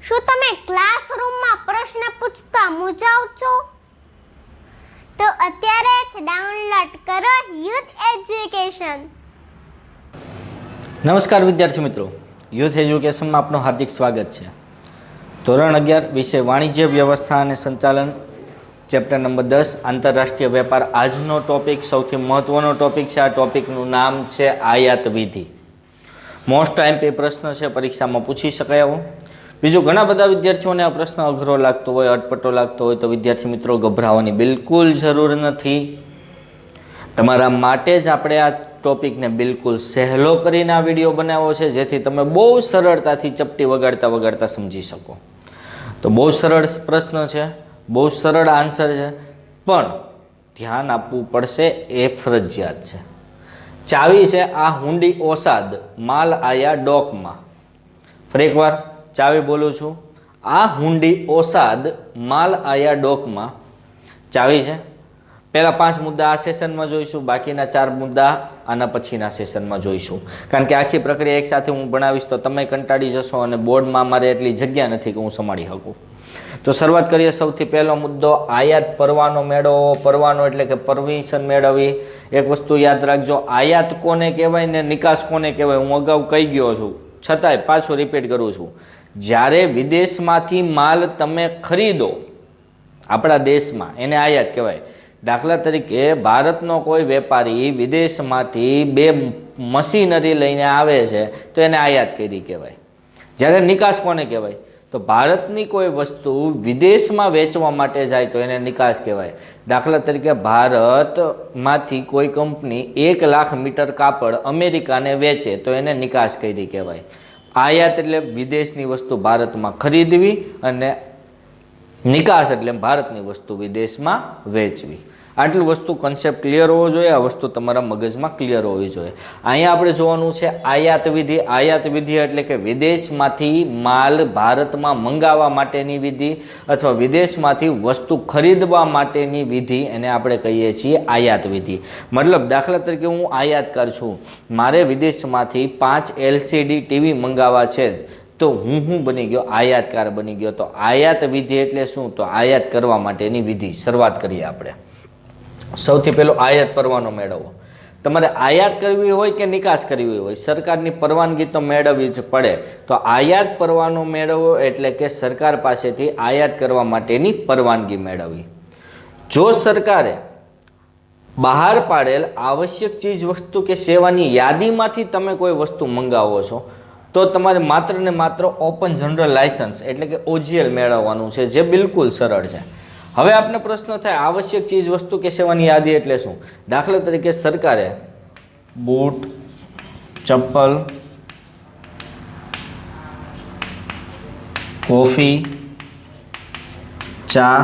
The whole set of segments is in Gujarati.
શું તમે ક્લાસરૂમમાં પ્રશ્ન પૂછતા મૂંઝાવ છો? તો અત્યારે જ ડાઉનલોડ કરો યુથ એજ્યુકેશન. નમસ્કાર વિદ્યાર્થી મિત્રો, યુથ એજ્યુકેશનમાં આપનું હાર્દિક સ્વાગત છે. ધોરણ 11 વિષય વાણિજ્ય વ્યવસ્થા અને સંચાલન, ચેપ્ટર નંબર 10 આંતરરાષ્ટ્રીય વેપાર. આજનો ટોપિક સૌથી મહત્વનો ટોપિક છે. આ ટોપિકનું નામ છે આયાત વિધિ. મોસ્ટ આઈએમપી પ્રશ્ન છે, પરીક્ષામાં પૂછી શકાય આવો. બીજું, ઘણા બધા વિદ્યાર્થીઓને આ પ્રશ્ન અઘરો લાગતો હોય, અટપટો લાગતો હોય તો વિદ્યાર્થી મિત્રો ગભરાવાની બિલકુલ જરૂર નથી. તમારા માટે જ આપણે આ ટોપિકને બિલકુલ સહેલો કરીને આ વિડીયો બનાવ્યો છે, જેથી તમે બહુ સરળતાથી ચપટી વગાડતા વગાડતા સમજી શકો. તો બહુ સરળ પ્રશ્ન છે, બહુ સરળ આન્સર છે, પણ ધ્યાન આપવું પડશે, એ ફરજિયાત છે. ચાવી છે આ હુંડી ઓસાદ માલ આયા ડોકમાં. ફરી એકવાર ચાવી બોલું છું, આ હુંડી ઓસાદ માલ આયા ડોકમાં. ચાવી છે. પહેલા 5 મુદ્દા આ સેશનમાં જોઈશું, બાકીના 4 મુદ્દા આના પછીના સેશનમાં જોઈશું. કારણ કે આખી પ્રક્રિયા એકસાથે હું ભણાવીશ તો તમે કંટાળી જશો અને બોર્ડમાં મારે એટલી જગ્યા નથી કે હું સંભાળી શકું. તો શરૂઆત કરીએ. સૌથી પહેલો મુદ્દો, આયાત પરવાનો મેળવવો. પરવાનો એટલે કે પરમિશન મેળવવી. એક વસ્તુ યાદ રાખજો, આયાત કોને કહેવાય ને નિકાસ કોને કહેવાય હું અગાઉ કહી ગયો છું, છતાંય પાછું રિપીટ કરું છું. જ્યારે વિદેશમાંથી માલ તમે ખરીદો આપણા દેશમાં, એને આયાત કહેવાય. દાખલા તરીકે ભારતનો કોઈ વેપારી વિદેશમાંથી 2 મશીનરી લઈને આવે છે તો એને આયાત કરી કહેવાય. જ્યારે નિકાસ કોને કહેવાય? તો ભારતની કોઈ વસ્તુ વિદેશમાં વેચવા માટે જાય તો એને નિકાસ કહેવાય. દાખલા તરીકે ભારતમાંથી કોઈ કંપની 1 લાખ મીટર કાપડ અમેરિકાને વેચે તો એને નિકાસ કરી કહેવાય. આયાત એટલે વિદેશની વસ્તુ ભારતમાં ખરીદવી અને નિકાસ એટલે ભારતની વસ્તુ વિદેશમાં વેચવી. આટલું વસ્તુ કન્સેપ્ટ ક્લિયર હોવો જોઈએ, આ વસ્તુ તમારા મગજમાં ક્લિયર હોવી જોઈએ. અહીંયા આપણે જોવાનું છે આયાત વિધિ. આયાત વિધિ એટલે કે વિદેશમાંથી માલ ભારતમાં મંગાવવા માટેની વિધિ અથવા વિદેશમાંથી વસ્તુ ખરીદવા માટેની વિધિ, એને આપણે કહીએ છીએ આયાત વિધિ. મતલબ દાખલા તરીકે હું આયાતકાર છું, મારે વિદેશમાંથી 5 LCD ટીવી મંગાવવા છે તો હું બની ગયો? આયાતકાર બની ગયો. તો આયાત વિધિ એટલે શું? તો આયાત કરવા માટેની વિધિ. શરૂઆત કરીએ આપણે. સૌથી પહેલો આયાત પરવાનો મેળવવો. તમારે આયાત કરવી હોય કે નિકાસ કરવી હોય, સરકારની પરવાનગી તો મેળવવી જ પડે. તો આયાત પરવાનો મેળવવો એટલે કે સરકાર પાસેથી આયાત કરવા માટેની પરવાનગી મેળવવી. જો સરકારે બહાર પાડેલ આવશ્યક ચીજ વસ્તુ કે સેવાની યાદીમાંથી તમે કોઈ વસ્તુ મંગાવો છો તો તમારે માત્ર ને માત્ર ઓપન જનરલ લાયસન્સ એટલે કે OGL મેળવવાનું છે, જે બિલકુલ સરળ છે. હવે આપને પ્રશ્ન થાય, આવશ્યક ચીજ વસ્તુ કે સેવાની યાદી એટલે શું? દાખલા તરીકે સરકારે બૂટ, ચપ્પલ, કોફી, ચા,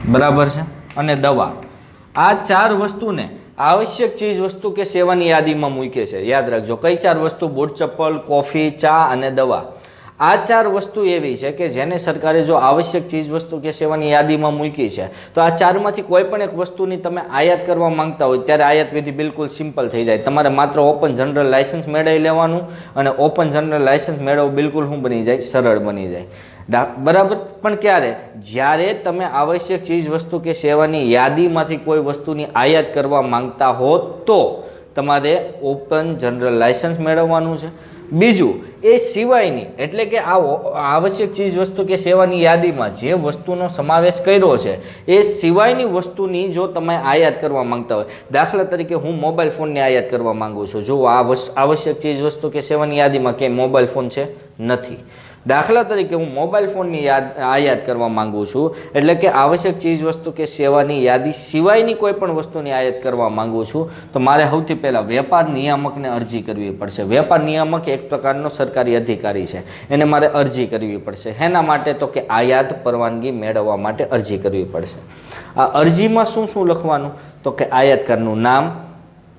બરાબર છે, અને દવા, આ 4 વસ્તુને આવશ્યક ચીજ વસ્તુ કે સેવાની યાદીમાં મૂકે છે. યાદ રાખજો, કઈ 4 વસ્તુ? બૂટ, ચપ્પલ, કોફી, ચા અને દવા. આ 4 વસ્તુ એવી છે કે જેને સરકારે જો આવશ્યક ચીજ વસ્તુ કે સેવાની યાદીમાં મૂકી છે તો આ 4માંથી કોઈ પણ એક વસ્તુની તમે આયાત કરવા માંગતા હોય ત્યારે આયાત વિધિ બિલકુલ સિમ્પલ થઈ જાય. તમારે માત્ર ઓપન જનરલ લાયસન્સ મેળવી લેવાનું અને ઓપન જનરલ લાયસન્સ મેળવવું બિલકુલ શું બની જાય? સરળ બની જાય. બરાબર. પણ ક્યારે? જ્યારે તમે આવશ્યક ચીજ વસ્તુ કે સેવાની યાદીમાંથી કોઈ વસ્તુની આયાત કરવા માંગતા હો તો તમારે ઓપન જનરલ લાયસન્સ મેળવવાનું છે. બીજું, એ સિવાયની એટલે કે આ આવશ્યક ચીજ વસ્તુ કે સેવાની યાદીમાં જે વસ્તુનો સમાવેશ કર્યો છે એ સિવાયની વસ્તુની જો તમે આયાત કરવા માંગતા હોય, દાખલા તરીકે હું મોબાઈલ ફોનની આયાત કરવા માંગુ છું, જો આ આવશ્યક ચીજ વસ્તુ કે સેવાની યાદીમાં કે મોબાઈલ ફોન છે નથી. દાખલા તરીકે હું મોબાઈલ ફોનની આયાત કરવા માંગુ છું એટલે કે આવશ્યક ચીજ વસ્તુ કે સેવાની યાદી સિવાયની કોઈ પણ વસ્તુની આયાત કરવા માંગુ છું તો મારે સૌથી પહેલાં વેપાર નિયામકને અરજી કરવી પડશે. વેપાર નિયામક એક પ્રકારનો સરકારી અધિકારી છે, એને મારે અરજી કરવી પડશે. એના માટે તો કે આયાત પરવાનગી મેળવવા માટે અરજી કરવી પડશે. આ અરજીમાં શું શું લખવાનું? તો કે આયાતકારનું નામ,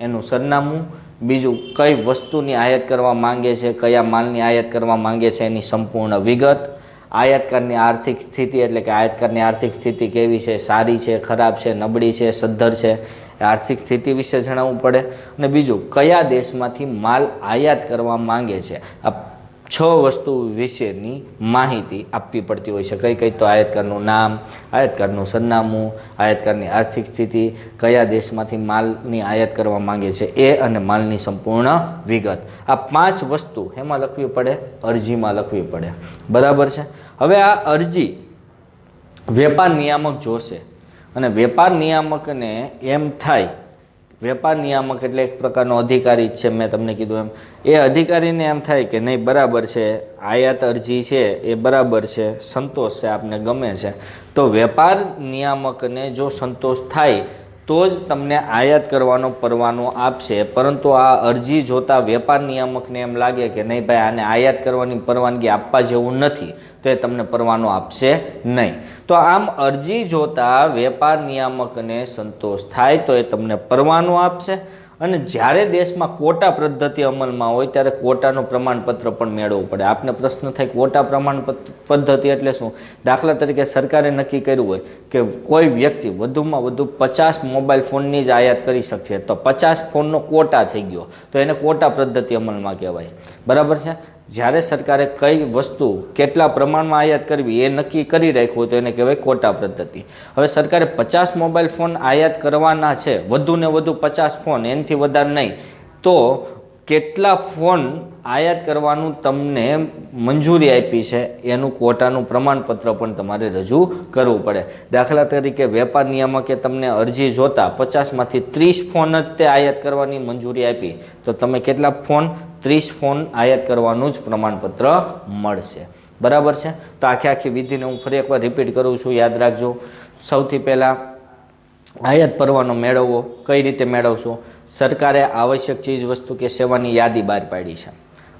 એનું સરનામું, બીજું કઈ વસ્તુની આયાત કરવા માંગે છે, કયા માલની આયાત કરવા માંગે છે એની સંપૂર્ણ વિગત, આયાતકારની આર્થિક સ્થિતિ એટલે કે આયાતકારની આર્થિક સ્થિતિ કેવી છે, સારી છે, ખરાબ છે, નબળી છે, સદ્ધર છે, આર્થિક સ્થિતિ વિશે જણાવવું પડે. અને બીજું, કયા દેશમાંથી માલ આયાત કરવા માંગે છે. આ 6 વસ્તુ વિશેની માહિતી આપવી પડતી હોય છે. કઈ કઈ? તો આયાતકારનું નામ, આયાતકારનું સરનામું, આયાતકારની આર્થિક સ્થિતિ, કયા દેશમાંથી માલની આયાત કરવા માંગે છે એ, અને માલની સંપૂર્ણ વિગત. આ 5 વસ્તુ એમાં લખવી પડે, અરજીમાં લખવી પડે. બરાબર છે. હવે આ અરજી વેપાર નિયામક જોશે, અને વેપાર નિયામકને એમ થાય, વેપાર નિયામક એટલે એક પ્રકારનો અધિકારી જ છે, મેં તમને કીધું એમ. એ અધિકારીને એમ થાય કે નહીં, બરાબર છે, આયાત અરજી છે એ બરાબર છે, સંતોષ છે, આપને ગમે છે, તો વેપાર નિયામકને જો સંતોષ થાય તો જ તમને આયાત કરવાનો પરવાનો આપશે. પરંતુ આ અરજી જોતા વેપાર નિયામકને એમ લાગે કે નહીં ભાઈ, આને આયાત કરવાની પરવાનગી આપવા જેવું નથી, તો એ તમને પરવાનો આપશે નહીં. તો આમ અરજી જોતા વેપાર નિયામકને સંતોષ થાય તો એ તમને પરવાનો આપશે. અને જ્યારે દેશમાં ક્વોટા પદ્ધતિ અમલમાં હોય ત્યારે ક્વોટાનું પ્રમાણપત્ર પણ મેળવવું પડે. આપને પ્રશ્ન થાય ક્વોટા પ્રમાણપત્ર પદ્ધતિ એટલે શું? દાખલા તરીકે સરકારે નક્કી કર્યું હોય કે કોઈ વ્યક્તિ વધુમાં વધુ 50 મોબાઈલ ફોનની જ આયાત કરી શકશે, તો 50 ફોનનો ક્વોટા થઈ ગયો, તો એને ક્વોટા પદ્ધતિ અમલમાં કહેવાય. બરાબર છે. જ્યારે સરકારે કઈ વસ્તુ કેટલા પ્રમાણમાં આયાત કરવી એ નક્કી કરી રાખ્યું હોય તો એને કહેવાય ક્વોટા પદ્ધતિ. હવે સરકારે 50 મોબાઈલ ફોન આયાત કરવાના છે, વધુ ને વધુ 50 ફોન, એનાથી વધારે નહીં, તો કેટલા ફોન આયાત કરવાનું તમને મંજૂરી આપી છે એનું ક્વોટાનું પ્રમાણપત્ર પણ તમારે રજૂ કરવું પડે. દાખલા તરીકે વેપાર નિયામકે તમને અરજી જોતા 50માંથી 30 ફોન જ તે આયાત કરવાની મંજૂરી આપી, તો તમે કેટલા ફોન? 30 ફોન આયાત કરવાનું જ પ્રમાણપત્ર મળશે. બરાબર છે. તો આખી વિધિને હું ફરી એકવાર રિપીટ કરું છું, યાદ રાખજો. સૌથી પહેલાં આયાત પરવાનો મેળવવો. કઈ રીતે મેળવશો? સરકારે આવશ્યક ચીજ વસ્તુ કે સેવાની યાદી બહાર પાડી છે.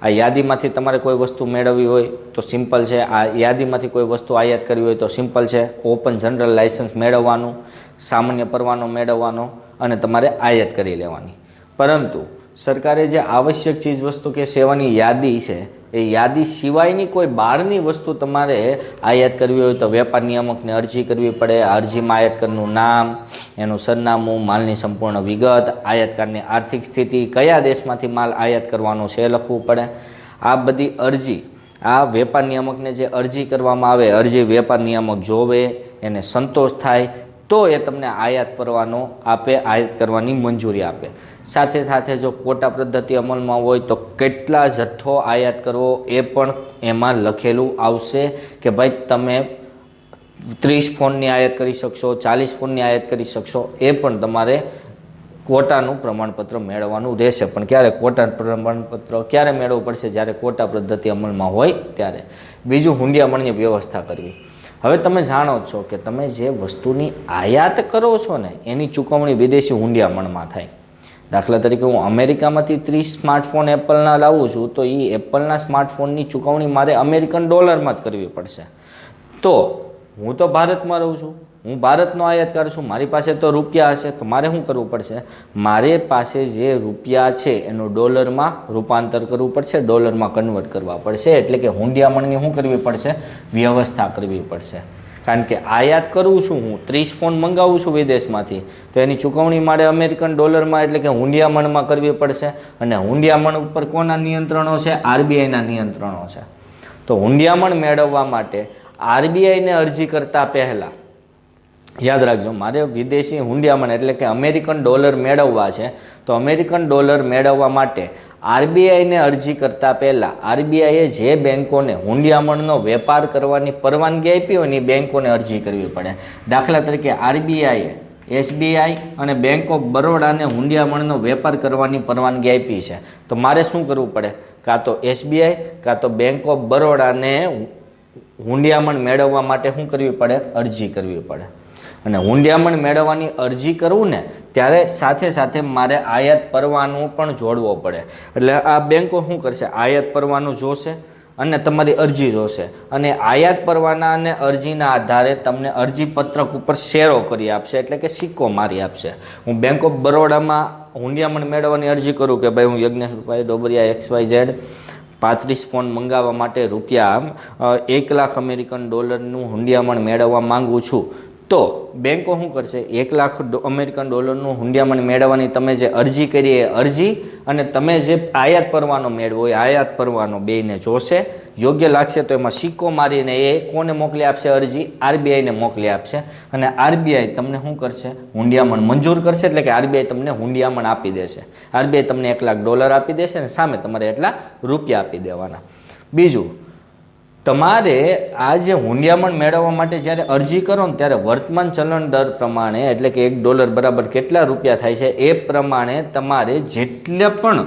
આ યાદીમાંથી તમારે કોઈ વસ્તુ મેળવવી હોય તો સિમ્પલ છે. આ યાદીમાંથી કોઈ વસ્તુ આયાત કરવી હોય તો સિમ્પલ છે. ઓપન જનરલ લાયસન્સ મેળવવાનું, સામાન્ય પરવાનો મેળવવાનો, અને તમારે આયાત કરી લેવાની. પરંતુ સરકારે જે આવશ્યક ચીજ વસ્તુ કે સેવાની યાદી છે એ યાદી સિવાયની કોઈ બહારની વસ્તુ તમારે આયાત કરવી હોય તો વેપાર નિયામકને અરજી કરવી પડે. અરજીમાં આયાતકારનું નામ, એનું સરનામું, માલની સંપૂર્ણ વિગત, આયાતકારની આર્થિક સ્થિતિ, કયા દેશમાંથી માલ આયાત કરવાનો છે એ લખવું પડે. આ બધી અરજી, આ વેપાર નિયામકને જે અરજી કરવામાં આવે, અરજી વેપાર નિયામક જોવે, એને સંતોષ થાય તો એ તમને આયાત પરવાનો આપે, આયાત કરવાની મંજૂરી આપે. સાથે સાથે જો ક્વોટા પદ્ધતિ અમલમાં હોય તો કેટલા જથ્થો આયાત કરવો એ પણ એમાં લખેલું આવશે કે ભાઈ તમે 30 ફોનની આયાત કરી શકશો, 40 ફોનની આયાત કરી શકશો. એ પણ તમારે ક્વોટાનું પ્રમાણપત્ર મેળવવાનું રહેશે. પણ ક્યારે ક્વોટા પ્રમાણપત્ર ક્યારે મેળવવું પડશે? જ્યારે ક્વોટા પદ્ધતિ અમલમાં હોય ત્યારે. બીજું, હુંડિયામણની વ્યવસ્થા કરવી. હવે તમે જાણો છો કે તમે જે વસ્તુની આયાત કરો છો ને એની ચૂકવણી વિદેશી હુંડિયામણમાં થાય. દાખલા તરીકે હું અમેરિકામાંથી 30 સ્માર્ટફોન એપલના લાવું છું, તો એ એપલના સ્માર્ટફોનની ચૂકવણી મારે અમેરિકન ડોલરમાં જ કરવી પડશે. તો હું તો ભારતમાં રહું છું, હું ભારતનો આયાતકાર છું, મારી પાસે તો રૂપિયા હશે, તો મારે શું કરવું પડશે? મારી પાસે જે રૂપિયા છે એનું ડોલરમાં રૂપાંતર કરવું પડશે, ડોલરમાં કન્વર્ટ કરવા પડશે. એટલે કે હુંડિયામણની શું કરવી પડશે? વ્યવસ્થા કરવી પડશે. કારણ કે આયાત કરું છું હું, 30 ફોન મંગાવું છું વિદેશમાંથી, તો એની ચૂકવણી મારે અમેરિકન ડોલરમાં એટલે કે હુંડિયામણમાં કરવી પડશે. અને હુંડિયામણ ઉપર કોના નિયંત્રણો છે? આરબીઆઈના નિયંત્રણો છે. તો હુંડિયામણ મેળવવા માટે આરબીઆઈને અરજી કરતાં પહેલાં યાદ રાખજો, મારે વિદેશી હુંડિયામણ એટલે કે અમેરિકન ડોલર મેળવવા છે, તો અમેરિકન ડોલર મેળવવા માટે આરબીઆઈને અરજી કરતાં પહેલાં આરબીઆઈએ જે બેન્કોને હુંડિયામણનો વેપાર કરવાની પરવાનગી આપી હોય ને એ બેન્કોને અરજી કરવી પડે. દાખલા તરીકે આરબીઆઈએ એસબીઆઈ અને બેંક ઓફ બરોડાને હુંડિયામણનો વેપાર કરવાની પરવાનગી આપી છે, તો મારે શું કરવું પડે? કાં તો એસબીઆઈ કાં તો બેંક ઓફ બરોડાને હુંડિયામણ મેળવવા માટે શું કરવી પડે? અરજી કરવી પડે. અને હુંડિયામણ મેળવવાની અરજી કરવું ને ત્યારે સાથે સાથે મારે આયાત પરવાનું પણ જોડવો પડે. એટલે આ બેન્કો શું કરશે? આયાત પરવાનું જોશે અને તમારી અરજી જોશે, અને આયાત પરવાના અને અરજીના આધારે તમને અરજી પત્રક ઉપર શેરો કરી આપશે, એટલે કે સિક્કો મારી આપશે. હું બેંક ઓફ બરોડામાં હુંડિયામણ મેળવવાની અરજી કરું કે ભાઈ હું યજ્ઞેશભાઈ ડોબરિયા XYZ 35 ફોન મંગાવવા માટે રૂપિયા 1 લાખ અમેરિકન ડોલરનું હુંડિયામણ મેળવવા માંગુ છું, તો બેંકો શું કરશે, 1 લાખ અમેરિકન ડોલરનું હુંડિયામણ મેળવવાની તમે જે અરજી કરી એ અરજી અને તમે જે આયાત પરવાનો મેળવો એ આયાત પરવાનો બેયને જોશે. યોગ્ય લાગશે તો એમાં સિક્કો મારીને એ કોને મોકલી આપશે અરજી, આરબીઆઈને મોકલી આપશે અને આરબીઆઈ તમને શું કરશે, હુંડિયામણ મંજૂર કરશે. એટલે કે આરબીઆઈ તમને હુંડિયામણ આપી દેશે. આરબીઆઈ તમને 1 લાખ ડોલર આપી દેશે અને સામે તમારે એટલા રૂપિયા આપી દેવાના. બીજું, તમારે આ જે હુંડિયામણ મેળવવા માટે જ્યારે અરજી કરો ને ત્યારે વર્તમાન ચલણ દર પ્રમાણે એટલે કે $1 બરાબર કેટલા રૂપિયા થાય છે એ પ્રમાણે તમારે જેટલા પણ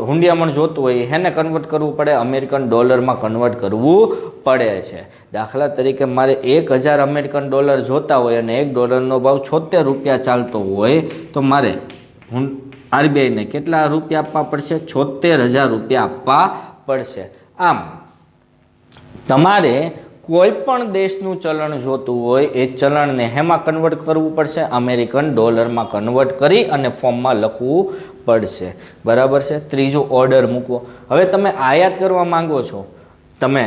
હુંડિયામણ જોતું હોય એને કન્વર્ટ કરવું પડે, અમેરિકન ડોલરમાં કન્વર્ટ કરવું પડે છે. દાખલા તરીકે મારે 1000 અમેરિકન ડોલર જોતા હોય અને $1નો ભાવ 76 રૂપિયા ચાલતો હોય તો મારે આરબીઆઈને કેટલા રૂપિયા આપવા પડશે, 76,000 રૂપિયા આપવા પડશે. આમ તમારે કોઈ પણ દેશનું ચલણ જોતું હોય એ ચલણને હેમાં કન્વર્ટ કરવું પડશે, અમેરિકન ડોલરમાં કન્વર્ટ કરી અને ફોર્મમાં લખવું પડશે. બરાબર છે. ત્રીજું, ઓર્ડર મૂકવો. હવે તમે આયાત કરવા માંગો છો, તમે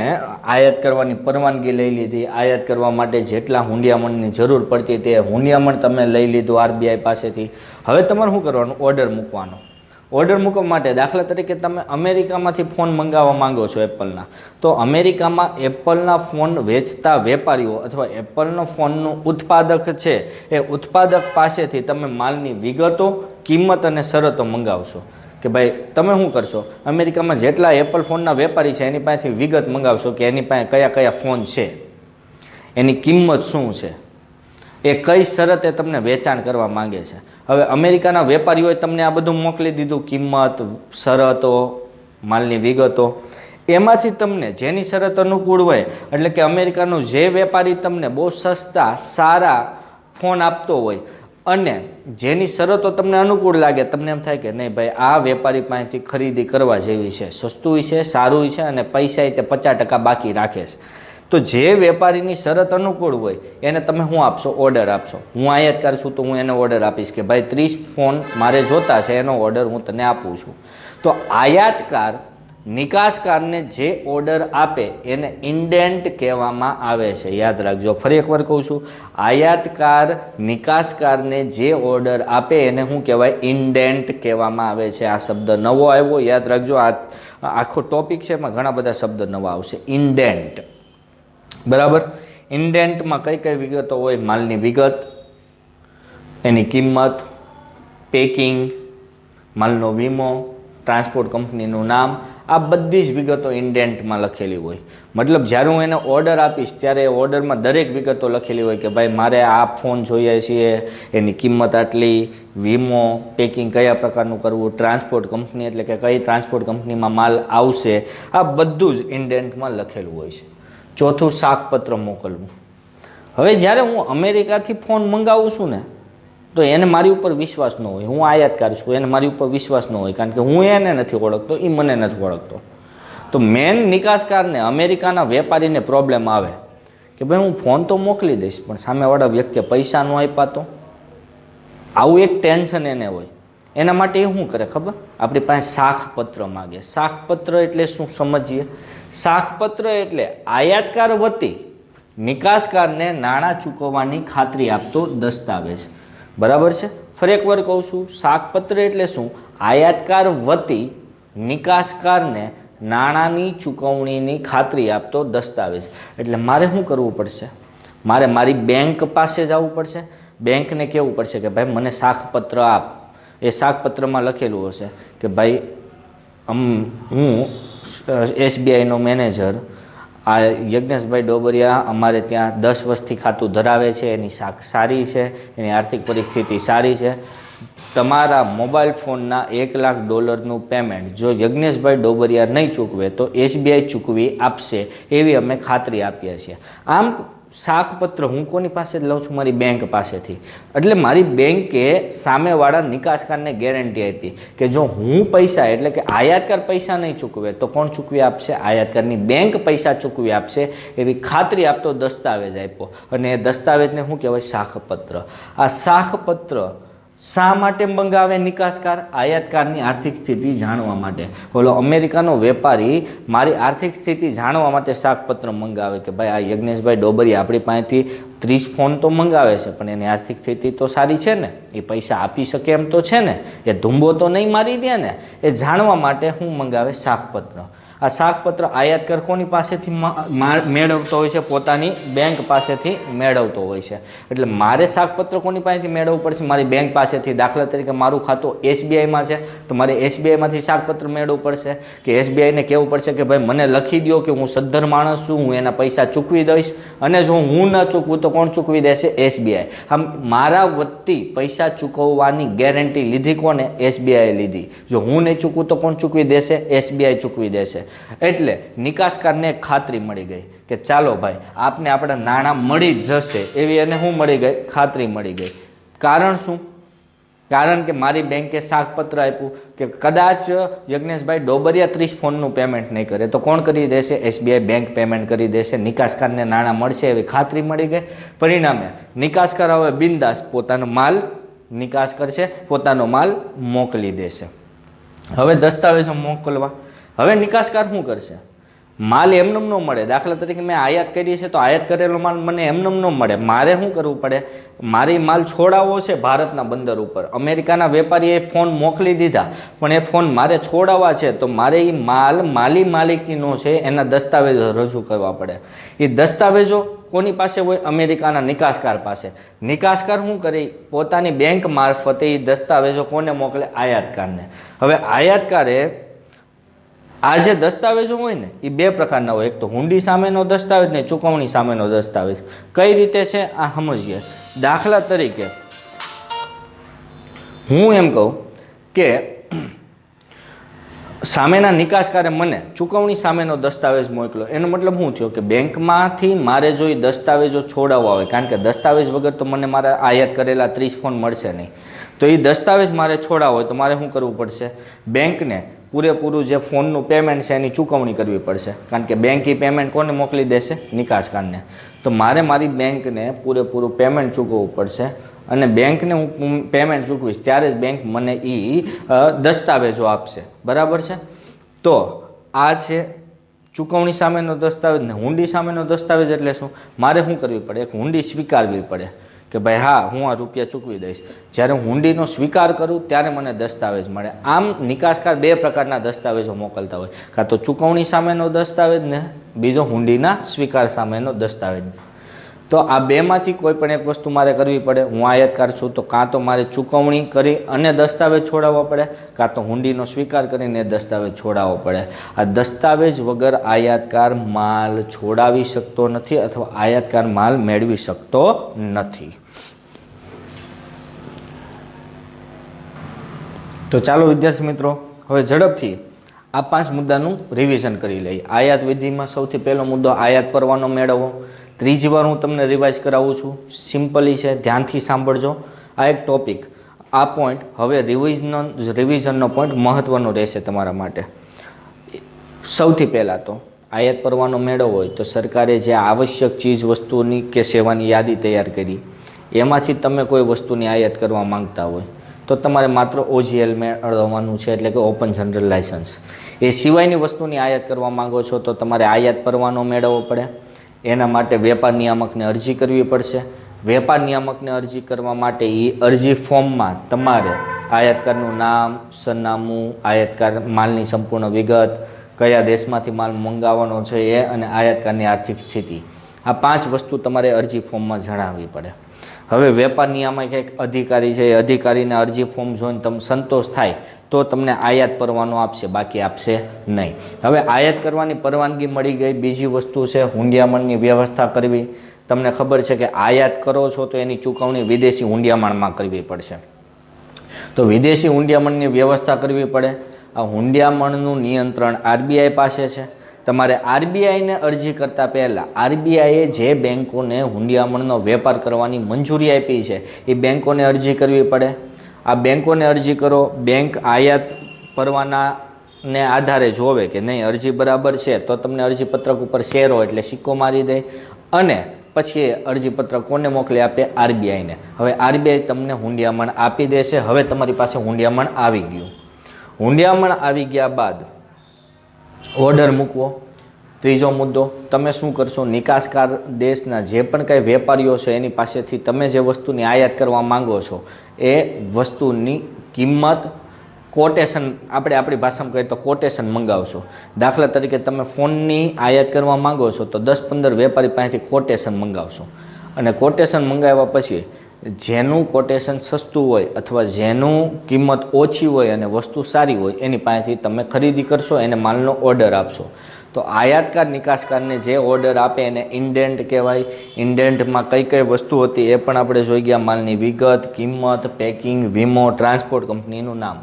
આયાત કરવાની પરવાનગી લઈ લીધી, આયાત કરવા માટે જેટલા હુંડિયામણની જરૂર પડતી તે હુંડિયામણ તમે લઈ લીધું આરબીઆઈ પાસેથી. હવે તમારે શું કરવાનું, ઓર્ડર મૂકવાનો. ઓર્ડર મૂકવા માટે દાખલા તરીકે તમે અમેરિકામાંથી ફોન મંગાવવા માંગો છો એપલના, તો અમેરિકામાં એપલના ફોન વેચતા વેપારીઓ અથવા એપલનો ફોનનું ઉત્પાદક છે એ ઉત્પાદક પાસેથી તમે માલની વિગતો, કિંમત અને શરતો મંગાવશો. કે ભાઈ તમે શું કરશો, અમેરિકામાં જેટલા એપલ ફોનના વેપારી છે એની પાસેથી વિગત મંગાવશો કે એની પાસે કયા કયા ફોન છે, એની કિંમત શું છે, એ કઈ શરતે તમને વેચાણ કરવા માંગે છે. હવે અમેરિકાના વેપારીઓએ તમને આ બધું મોકલી દીધું, કિંમત, શરતો, માલની વિગતો. એમાંથી તમને જેની શરત અનુકૂળ હોય એટલે કે અમેરિકાનો જે વેપારી તમને બહુ સસ્તા સારા ફોન આપતો હોય અને જેની શરતો તમને અનુકૂળ લાગે, તમને એમ થાય કે નહીં ભાઈ આ વેપારી પાસેથી ખરીદી કરવા જેવી છે, સસ્તું છે, સારું છે અને પૈસા તે 50% બાકી રાખે છે, તો જે વેપારીની શરત અનુકૂળ હોય એને તમે શું આપશો, ઓર્ડર આપશો. હું આયાતકાર છું તો હું એને ઓર્ડર આપીશ કે ભાઈ 30 ફોન મારે જોતા છે, એનો ઓર્ડર હું તને આપું છું. તો આયાતકાર નિકાસકારને જે ઓર્ડર આપે એને ઇન્ડેન્ટ કહેવામાં આવે છે. યાદ રાખજો, ફરી એકવાર કહું છું, આયાતકાર નિકાસકારને જે ઓર્ડર આપે એને શું કહેવાય, ઇન્ડેન્ટ કહેવામાં આવે છે. આ શબ્દ નવો આવ્યો, યાદ રાખજો. આ આખો ટોપિક છે એમાં ઘણા બધા શબ્દ નવા આવશે. ઇન્ડેન્ટ, બરાબર. ઇન્ડેન્ટમાં કઈ કઈ વિગતો હોય, માલની વિગત, એની કિંમત, પેકિંગ, માલનો વીમો, ટ્રાન્સપોર્ટ કંપનીનું નામ, આ બધી જ વિગતો ઇન્ડેન્ટમાં લખેલી હોય. મતલબ જ્યારે હું એને ઓર્ડર આપીશ ત્યારે ઓર્ડરમાં દરેક વિગતો લખેલી હોય કે ભાઈ મારે આ ફોન જોઈએ છીએ, એની કિંમત આટલી, વીમો, પેકિંગ કયા પ્રકારનું કરવું, ટ્રાન્સપોર્ટ કંપની એટલે કે કઈ ટ્રાન્સપોર્ટ કંપનીમાં માલ આવશે, આ બધું જ ઇન્ડેન્ટમાં લખેલું હોય છે. ચોથું, શાકપત્ર મોકલવું. હવે જ્યારે હું અમેરિકાથી ફોન મંગાવું છું ને તો એને મારી ઉપર વિશ્વાસ ન હોય, હું આયાતકાર છું, એને મારી ઉપર વિશ્વાસ ન હોય કારણ કે હું એને નથી ઓળખતો, એ મને નથી ઓળખતો. તો મેન નિકાસકારને, અમેરિકાના વેપારીને પ્રોબ્લેમ આવે કે ભાઈ હું ફોન તો મોકલી દઈશ પણ સામેવાળા વ્યક્તિએ પૈસા ન આપ્યા તો, આવું એક ટેન્શન એને હોય. એના માટે એ શું કરે ખબર, આપણી પાસે શાખપત્ર માગે. શાખપત્ર એટલે શું સમજીએ. શાખપત્ર એટલે આયાતકાર વતી નિકાસકારને નાણાં ચૂકવવાની ખાતરી આપતો દસ્તાવેજ. બરાબર છે. ફરી એકવાર કહું છું, શાકપત્ર એટલે શું, આયાતકાર વતી નિકાસકારને નાણાંની ચૂકવણીની ખાતરી આપતો દસ્તાવેજ. એટલે મારે શું કરવું પડશે, મારે મારી બેંક પાસે જવું પડશે, બેંકને કહેવું પડશે કે ભાઈ મને શાકપત્ર આપ. એ શાકપત્રમાં લખેલું હશે કે ભાઈ હું એસબીઆઈનો મેનેજર આ યજ્ઞેશભાઈ ડોબરિયા અમારે ત્યાં 10 વર્ષથી ખાતું ધરાવે છે, એની શાખ સારી છે, એની આર્થિક પરિસ્થિતિ સારી છે, તમારા મોબાઈલ ફોનના $1 લાખ પેમેન્ટ જો યજ્ઞેશભાઈ ડોબરિયા નહીં ચૂકવે તો એસબીઆઈ ચૂકવી આપશે એવી અમે ખાતરી આપીએ છીએ. આમ શાકપત્ર હું કોની પાસે લઉં છું, મારી બેંક પાસેથી. એટલે મારી બેંકે સામેવાળા નિકાસકારને ગેરંટી આપી કે જો હું પૈસા એટલે કે આયાતકાર પૈસા નહીં ચૂકવે તો કોણ ચૂકવી આપશે, આયાતકારની બેંક પૈસા ચૂકવી આપશે એવી ખાતરી આપતો દસ્તાવેજ આપ્યો. અને એ દસ્તાવેજને શું કહેવાય, શાકપત્ર. આ શાકપત્ર શા માટે મંગાવે નિકાસકાર? આયાતકારની આર્થિક સ્થિતિ જાણવા માટે. ઓલો અમેરિકાનો વેપારી મારી આર્થિક સ્થિતિ જાણવા માટે શાકપત્ર મંગાવે કે ભાઈ આ યજ્ઞેશભાઈ ડોબરી આપણી પાસેથી 30 ફોન તો મંગાવે છે, પણ એની આર્થિક સ્થિતિ તો સારી છે ને, એ પૈસા આપી શકે એમ તો છે ને, એ ધુંબો તો નહીં મારી દે ને, એ જાણવા માટે હું મંગાવે શાકપત્ર. આ શાકપત્ર આયાતકાર કોની પાસેથી મેળવતો હોય છે? પોતાની બેંક પાસેથી મેળવતો હોય છે. એટલે મારે શાકપત્ર કોની પાસેથી મેળવવું પડશે? મારી બેંક પાસેથી. દાખલા તરીકે મારું ખાતું SBIમાં છે તો મારે SBIમાંથી શાકપત્ર મેળવવું પડશે કે SBIને કહેવું પડશે કે ભાઈ મને લખી દો કે હું સદ્ધર માણસ છું, હું એના પૈસા ચૂકવી દઈશ, અને જો હું ન ચૂકવું તો કોણ ચૂકવી દેશે? SBI. આમ મારા વતી પૈસા ચૂકવવાની ગેરંટી લીધી કોને? SBIએ લીધી. જો હું નહીં ચૂકવું તો કોણ ચૂકવી દેશે? SBI ચૂકવી દેશે. એટલે નિકાસકારને ખાતરી મળી ગઈ કે ચાલો ભાઈ આપને આપણા નાણાં મળી જશે, એવી એને શું મળી ગઈ? ખાતરી મળી ગઈ. કારણ શું? કારણ કે મારી બેંકે શાકપત્ર આપ્યું કે કદાચ યજ્ઞેશભાઈ ડોબરિયા 30 ફોનનું પેમેન્ટ નહીં કરે તો કોણ કરી દેશે? SBI બેંક પેમેન્ટ કરી દેશે. નિકાસકારને નાણાં મળશે એવી ખાતરી મળી ગઈ. પરિણામે નિકાસકાર હવે બિંદાસ પોતાનો માલ નિકાસ કરશે, પોતાનો માલ મોકલી દેશે. હવે દસ્તાવેજો મોકલવા. હવે નિકાસકાર શું કરશે? માલ એમનેમ ન મળે. દાખલા તરીકે મેં આયાત કરી છે તો આયાત કરેલો માલ મને એમનેમ ન મળે. મારે શું કરવું પડે? મારી માલ છોડાવવો છે ભારતના બંદર ઉપર. અમેરિકાના વેપારીએ ફોન મોકલી દીધા, પણ એ ફોન મારે છોડાવવા છે તો મારે એ માલ માલિકીનો છે એના દસ્તાવેજો રજૂ કરવા પડે. એ દસ્તાવેજો કોની પાસે હોય? અમેરિકાના નિકાસકાર પાસે. નિકાસકાર શું કરે? પોતાની બેંક મારફતે એ દસ્તાવેજો કોને મોકલે? આયાતકારને. હવે આયાતકારે આ જે દસ્તાવેજો હોય ને એ બે પ્રકારના હોય. એક તો હુંડી સામેનો દસ્તાવેજ ને ચૂકવણી સામેનો દસ્તાવેજ. કઈ રીતે છે આ સમજીએ. દાખલા તરીકે હું એમ કહું કે સામેના નિકાસકારે મને ચૂકવણી સામેનો દસ્તાવેજ મોકલ્યો. એનો મતલબ શું થયો કે બેંકમાંથી મારે જો એ દસ્તાવેજો છોડાવવા હોય, કારણ કે દસ્તાવેજ વગર તો મને મારા આયાત કરેલા 30 ફોન મળશે નહીં, તો એ દસ્તાવેજ મારે છોડાવવા હોય તો મારે શું કરવું પડશે? બેંકને પૂરેપૂરું જે ફોનનું પેમેન્ટ છે એની ચૂકવણી કરવી પડશે. કારણ કે બેંક એ પેમેન્ટ કોને મોકલી દેશે? નિકાસકારને. તો મારે મારી બેંકને પૂરેપૂરું પેમેન્ટ ચૂકવવું પડશે, અને બેંકને હું પેમેન્ટ ચૂકવીશ ત્યારે જ બેંક મને એ દસ્તાવેજો આપશે. બરાબર છે? તો આ છે ચૂકવણી સામેનો દસ્તાવેજ. ને હુંડી સામેનો દસ્તાવેજ એટલે શું? મારે શું કરવી પડે? એક હુંડી સ્વીકારવી પડે કે ભાઈ હા હું આ રૂપિયા ચૂકવી દઈશ. જ્યારે હું હુંડીનો સ્વીકાર કરું ત્યારે મને દસ્તાવેજ મળે. આમ નિકાસકાર બે પ્રકારના દસ્તાવેજો મોકલતા હોય, કાં તો ચૂકવણી સામેનો દસ્તાવેજ ને બીજો હુંડીના સ્વીકાર સામેનો દસ્તાવેજ. તો આ બેમાંથી કોઈ પણ એક વસ્તુ મારે કરવી પડે. હું આયાતકાર છું તો કાં તો મારે ચૂકવણી કરી અને દસ્તાવેજ છોડાવવો પડે, કાં તો હુંડીનો સ્વીકાર કરીને દસ્તાવેજ છોડાવવો પડે. આ દસ્તાવેજ વગર આયાતકાર માલ છોડાવી શકતો નથી અથવા આયાતકાર માલ મેળવી શકતો નથી. તો ચાલો વિદ્યાર્થી મિત્રો હવે ઝડપથી આ 5 મુદ્દાનું રિવિઝન કરી લઈએ. આયાત વિધિમાં સૌથી પહેલો મુદ્દો આયાત પરવાનો મેળવવો. ત્રીજી વાર હું તમને રિવાઇઝ કરાવું છું. સિમ્પલી છે, ધ્યાનથી સાંભળજો. આ એક ટોપિક, આ પોઈન્ટ હવે રિવિઝનનો પોઈન્ટ મહત્ત્વનો રહેશે તમારા માટે. સૌથી પહેલાં તો આયાત પરવાનો મેળવવો હોય તો સરકારે જે આવશ્યક ચીજ વસ્તુઓની કે સેવાની યાદી તૈયાર કરી, એમાંથી તમે કોઈ વસ્તુની આયાત કરવા માંગતા હોય તો તમારે માત્ર OGL મેળવવાનું છે, એટલે કે ઓપન જનરલ લાયસન્સ. એ સિવાયની વસ્તુની આયાત કરવા માંગો છો તો તમારે આયાત પરવાનો મેળવવો પડે. એના માટે વેપાર નિયામકને અરજી કરવી પડશે. વેપાર નિયામકને અરજી કરવા માટે એ અરજી ફોર્મમાં તમારે આયાતકારનું નામ, સરનામું, આયાતકાર માલની સંપૂર્ણ વિગત, કયા દેશમાંથી માલ મંગાવવાનો છે એ, અને આયાતકારની આર્થિક સ્થિતિ, આ 5 વસ્તુ તમારે અરજી ફોર્મમાં જણાવવી પડે. હવે વેપાર નિયામક એક અધિકારી છે, એ અધિકારીને અરજી ફોર્મ જોઈને તમે સંતોષ થાય તો તમને આયાત પરવાનો આપશે, બાકી આપશે નહીં. હવે આયાત કરવાની પરવાનગી મળી ગઈ. બીજી વસ્તુ છે હુંડિયામણની વ્યવસ્થા કરવી. તમને ખબર છે કે આયાત કરો છો તો એની ચૂકવણી વિદેશી હુંડિયામણમાં કરવી પડશે. તો વિદેશી હુંડિયામણની વ્યવસ્થા કરવી પડે. આ હુંડિયામણનું નિયંત્રણ RBI પાસે છે. તમારે RBIને અરજી કરતાં પહેલાં RBIએ જે બેંકોને હુંડિયામણનો વેપાર કરવાની મંજૂરી આપી છે એ બેંકોને અરજી કરવી પડે. આ બેંકોને અરજી કરો. બેંક આયાત પરવાનાને આધારે જોવે કે નહીં અરજી બરાબર છે તો તમને અરજીપત્રક ઉપર શેરો એટલે સિક્કો મારી દે, અને પછી એ અરજીપત્ર કોને મોકલી આપે? આરબીઆઈને. હવે આરબીઆઈ તમને હુંડિયામણ આપી દેશે. હવે તમારી પાસે હુંડિયામણ આવી ગયું. હુંડિયામણ આવી ગયા બાદ ઓર્ડર મૂકવો. ત્રીજો મુદ્દો, તમે શું કરશો? નિકાસકાર દેશના જે પણ કંઈ વેપારીઓ છે એની પાસેથી તમે જે વસ્તુની આયાત કરવા માંગો છો એ વસ્તુની કિંમત કોટેશન, આપણે આપણી ભાષામાં કહીએ તો કોટેશન મંગાવશો. દાખલા તરીકે તમે ફોનની આયાત કરવા માંગો છો તો 10-15 વેપારી પાસેથી કોટેશન મંગાવશો. અને કોટેશન મંગાવ્યા પછી જેનું કોટેશન સસ્તું હોય અથવા જેનું કિંમત ઓછી હોય અને વસ્તુ સારી હોય એની પાસેથી તમે ખરીદી કરશો, એને માલનો ઓર્ડર આપશો. તો આયાતકાર નિકાસકારને જે ઓર્ડર આપે એને ઇન્ડેન્ટ કહેવાય. ઇન્ડેન્ટમાં કઈ કઈ વસ્તુ હતી એ પણ આપણે જોઈ ગયા. માલની વિગત, કિંમત, પેકિંગ, વીમો, ટ્રાન્સપોર્ટ કંપનીનું નામ.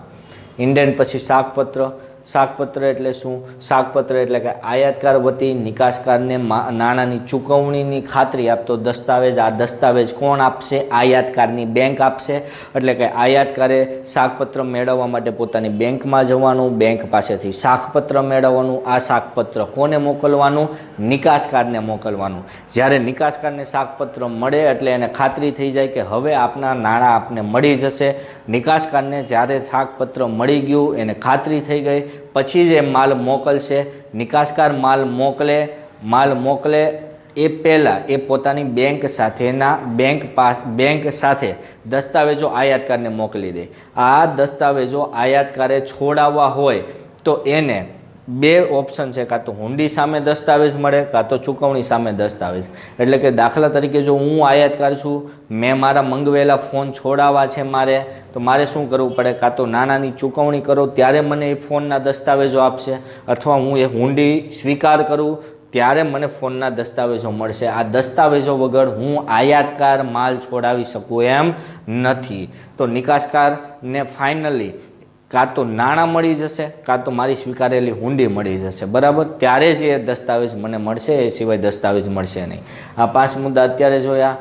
ઇન્ડેન્ટ પછી શાકપત્ર. શાકપત્ર એટલે શું? શાકપત્ર એટલે કે આયાતકાર વતી નિકાસકારને નાણાંની ચૂકવણીની ખાતરી આપતો દસ્તાવેજ. આ દસ્તાવેજ કોણ આપશે? આયાતકારની બેંક આપશે. એટલે કે આયાતકારે શાકપત્ર મેળવવા માટે પોતાની બેંકમાં જવાનું, બેંક પાસેથી શાકપત્ર મેળવવાનું. આ શાકપત્ર કોને મોકલવાનું? નિકાસકારને મોકલવાનું. જ્યારે નિકાસકારને શાકપત્ર મળે એટલે એને ખાતરી થઈ જાય કે હવે આપના નાણાં આપને મળી જશે. નિકાસકારને જ્યારે શાકપત્ર મળી ગયું, એને ખાતરી થઈ ગઈ, પછી જ એ માલ મોકલશે. નિકાસકાર માલ મોકલે એ પહેલાં એ પોતાની બેંક સાથે દસ્તાવેજો આયાતકારને મોકલી દે. આ દસ્તાવેજો આયાતકારે છોડાવવા હોય તો એને 2 ઓપ્શન છે, કાં તો હુંડી સામે દસ્તાવેજ મળે કાં તો ચૂકવણી સામે દસ્તાવેજ. એટલે કે દાખલા તરીકે જો હું આયાતકાર છું, મેં મારા મંગવેલા ફોન છોડાવવા છે તો મારે શું કરવું પડે? કાં તો નાણાંની ચૂકવણી કરો ત્યારે મને એ ફોનના દસ્તાવેજો આપશે, અથવા હું એ હુંડી સ્વીકાર કરું ત્યારે મને ફોનના દસ્તાવેજો મળશે. આ દસ્તાવેજો વગર હું આયાતકાર માલ છોડાવી શકું એમ નથી. તો નિકાસકારને ફાઇનલી કાં તો નાણાં મળી જશે કાં તો મારી સ્વીકારેલી હુંડી મળી જશે. બરાબર? ત્યારે જ એ દસ્તાવેજ મને મળશે, એ સિવાય દસ્તાવેજ મળશે નહીં. આ 5 મુદ્દા અત્યારે જોયા.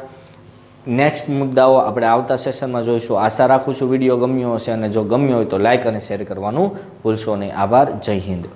નેક્સ્ટ મુદ્દાઓ આપણે આવતા સેશનમાં જોઈશું. આશા રાખું છું વિડીયો ગમ્યો હશે, અને જો ગમ્યો હોય તો લાઇક અને શેર કરવાનું ભૂલશો નહીં. આભાર. જય હિન્દ.